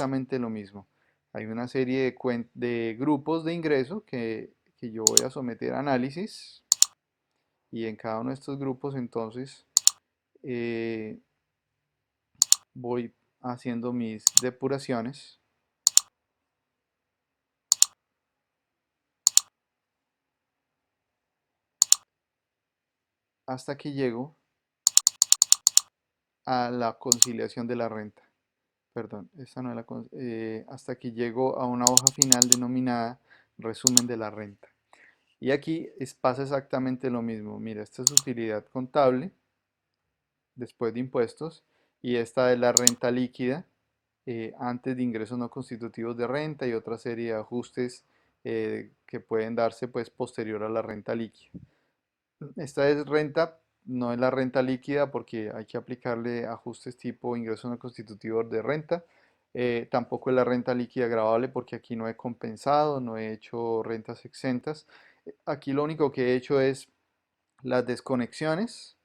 exactamente lo mismo. Hay una serie de grupos de ingreso que yo voy a someter a análisis y en cada uno de estos grupos entonces eh, voy haciendo mis depuraciones hasta que llego a la conciliación de la renta. Perdón, esta no es hasta que llego a una hoja final denominada resumen de la renta. Y aquí pasa exactamente lo mismo. Mira, esta es utilidad contable después de impuestos y esta es la renta líquida antes de ingresos no constitutivos de renta y otra serie de ajustes que pueden darse pues posterior a la renta líquida. Esta es renta, no es la renta líquida porque hay que aplicarle ajustes tipo ingresos no constitutivos de renta. Tampoco es la renta líquida gravable porque aquí no he compensado, no he hecho rentas exentas. Aquí lo único que he hecho es las desconexiones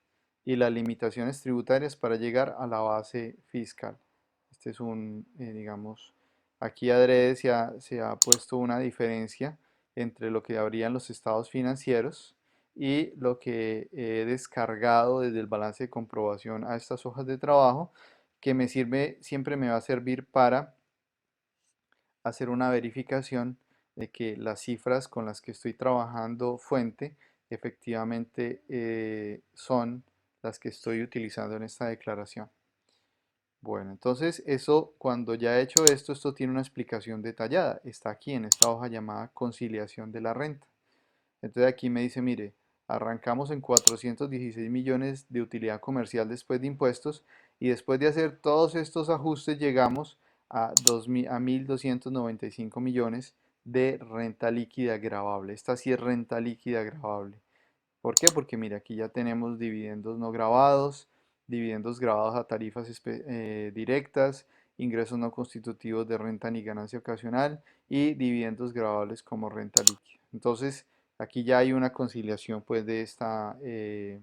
y las limitaciones tributarias para llegar a la base fiscal. Este es digamos, aquí adrede se ha puesto una diferencia entre lo que habrían los estados financieros y lo que he descargado desde el balance de comprobación a estas hojas de trabajo, que me sirve, siempre me va a servir para hacer una verificación de que las cifras con las que estoy trabajando fuente efectivamente son las que estoy utilizando en esta declaración. Bueno, entonces eso, cuando ya he hecho esto, esto tiene una explicación detallada. Está aquí en esta hoja llamada conciliación de la renta. Entonces aquí me dice, mire, arrancamos en 416 millones de utilidad comercial después de impuestos y después de hacer todos estos ajustes llegamos a, 1.295 millones de renta líquida gravable. Esta sí es renta líquida gravable. ¿Por qué? Porque mira, aquí ya tenemos dividendos no grabados, dividendos grabados a tarifas directas, ingresos no constitutivos de renta ni ganancia ocasional y dividendos grabables como renta líquida. Entonces, aquí ya hay una conciliación pues de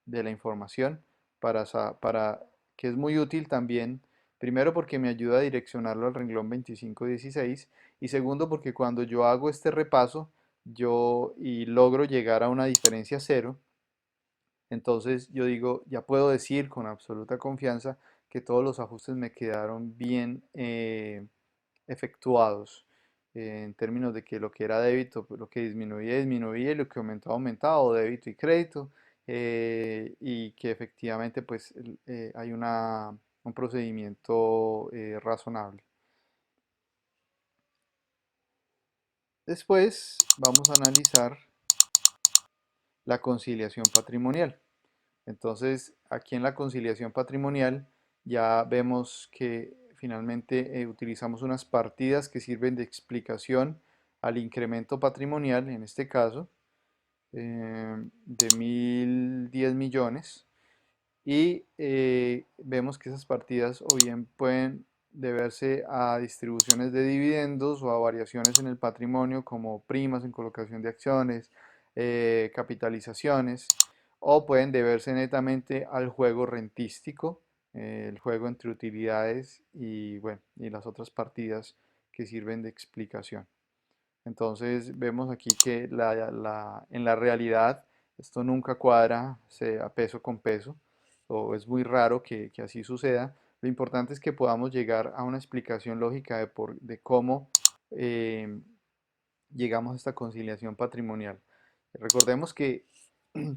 la información para que es muy útil también. Primero porque me ayuda a direccionarlo al renglón 2516 y segundo porque cuando yo hago este repaso y logro llegar a una diferencia cero, entonces yo digo, ya puedo decir con absoluta confianza que todos los ajustes me quedaron bien efectuados en términos de que lo que era débito, pues, lo que disminuía, disminuía y lo que aumentaba, aumentaba, o débito y crédito, y que efectivamente pues hay un procedimiento razonable. Después vamos a analizar la conciliación patrimonial. Entonces, aquí en la conciliación patrimonial ya vemos que finalmente utilizamos unas partidas que sirven de explicación al incremento patrimonial, en este caso, de 1.010 millones. Y vemos que esas partidas o bien pueden deberse a distribuciones de dividendos o a variaciones en el patrimonio como primas en colocación de acciones, capitalizaciones, o pueden deberse netamente al juego rentístico, el juego entre utilidades y, bueno, y las otras partidas que sirven de explicación. Entonces vemos aquí que en la realidad esto nunca cuadra a peso con peso, o es muy raro que así suceda. Lo importante es que podamos llegar a una explicación lógica de cómo eh, llegamos a esta conciliación patrimonial. Recordemos que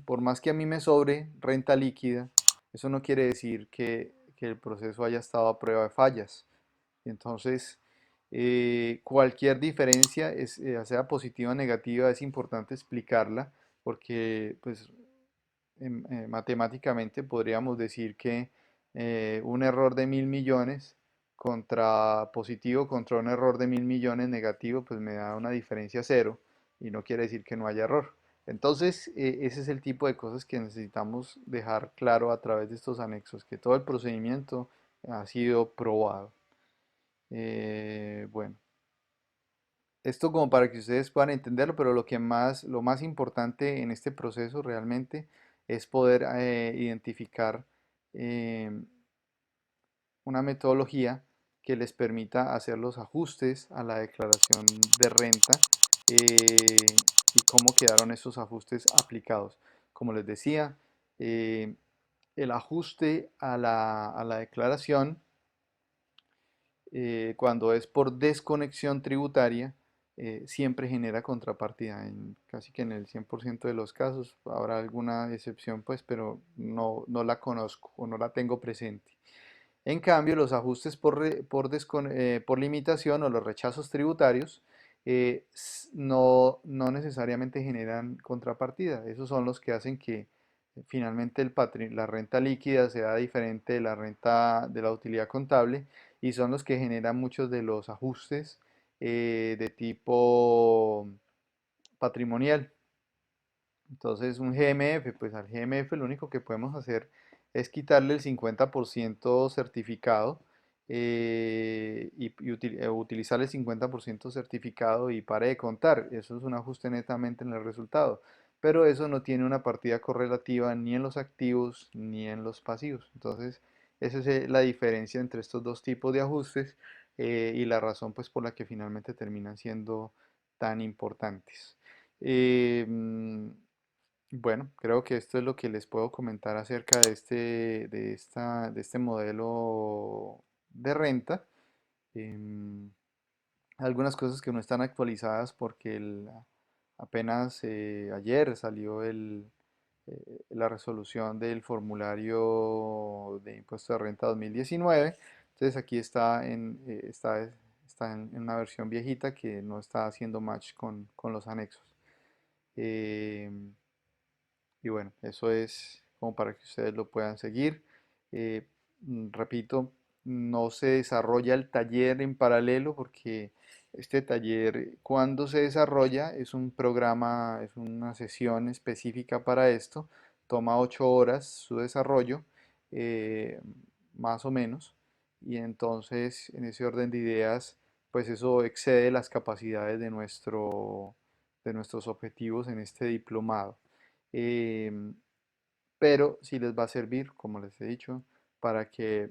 por más que a mí me sobre renta líquida, eso no quiere decir que el proceso haya estado a prueba de fallas. Entonces, cualquier diferencia, sea positiva o negativa, es importante explicarla porque pues, matemáticamente podríamos decir que un error de 1.000 millones contra positivo contra un error de 1.000 millones negativo, pues me da una diferencia cero y no quiere decir que no haya error. Entonces, ese es el tipo de cosas que necesitamos dejar claro a través de estos anexos, que todo el procedimiento ha sido probado. Bueno, esto como para que ustedes puedan entenderlo, pero lo más importante en este proceso realmente es poder identificar eh, una metodología que les permita hacer los ajustes a la declaración de renta y cómo quedaron esos ajustes aplicados. Como les decía, eh, el ajuste a la declaración cuando es por desconexión tributaria, siempre genera contrapartida. Casi que en el 100% de los casos habrá alguna excepción, pues, pero no la conozco o no la tengo presente. En cambio, los ajustes por limitación o los rechazos tributarios no necesariamente generan contrapartida. Esos son los que hacen que finalmente la renta líquida sea diferente de la renta de la utilidad contable y son los que generan muchos de los ajustes de tipo patrimonial. Entonces, un GMF, pues al GMF lo único que podemos hacer es quitarle el 50% certificado utilizar el 50% certificado y pare de contar. Eso es un ajuste netamente en el resultado. Pero eso no tiene una partida correlativa ni en los activos ni en los pasivos. Entonces, esa es la diferencia entre estos dos tipos de ajustes y la razón pues por la que finalmente terminan siendo tan importantes. Eh, mm, bueno, creo que esto es lo que les puedo comentar acerca de este modelo de renta. Em, Algunas cosas que no están actualizadas porque apenas ayer salió la resolución del formulario de impuesto de renta 2019. Entonces aquí está en una versión viejita que no está haciendo match con los anexos. Em, y bueno, eso es como para que ustedes lo puedan seguir. Repito, no se desarrolla el taller en paralelo porque este taller cuando se desarrolla es un programa, es una sesión específica para esto. Toma 8 horas su desarrollo, eh, más o menos. Y entonces en ese orden de ideas, pues eso excede las capacidades de nuestros objetivos en este diplomado. Em, pero sí les va a servir, como les he dicho, para que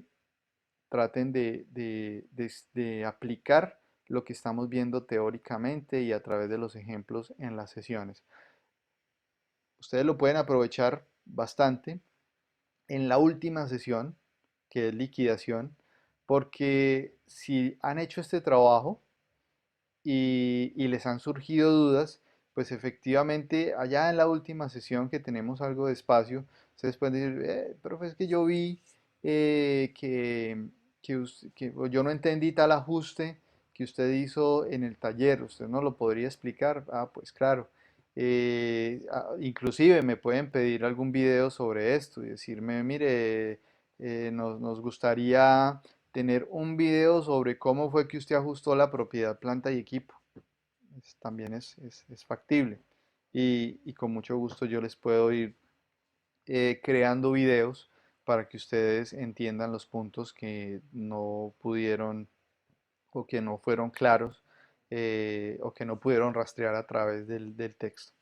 traten de aplicar lo que estamos viendo teóricamente y a través de los ejemplos en las sesiones. Ustedes lo pueden aprovechar bastante en la última sesión, que es liquidación, porque si han hecho este trabajo, y les han surgido dudas, pues efectivamente allá en la última sesión que tenemos algo de espacio, ustedes pueden decir, profe, es que yo vi o yo no entendí tal ajuste que usted hizo en el taller, ¿usted no lo podría explicar? Ah, pues claro. Inclusive me pueden pedir algún video sobre esto y decirme, mire, nos gustaría tener un video sobre cómo fue que usted ajustó la propiedad, planta y equipo. También es factible. Y con mucho gusto yo les puedo ir creando videos para que ustedes entiendan los puntos que no pudieron o que no fueron claros o que no pudieron rastrear a través del texto.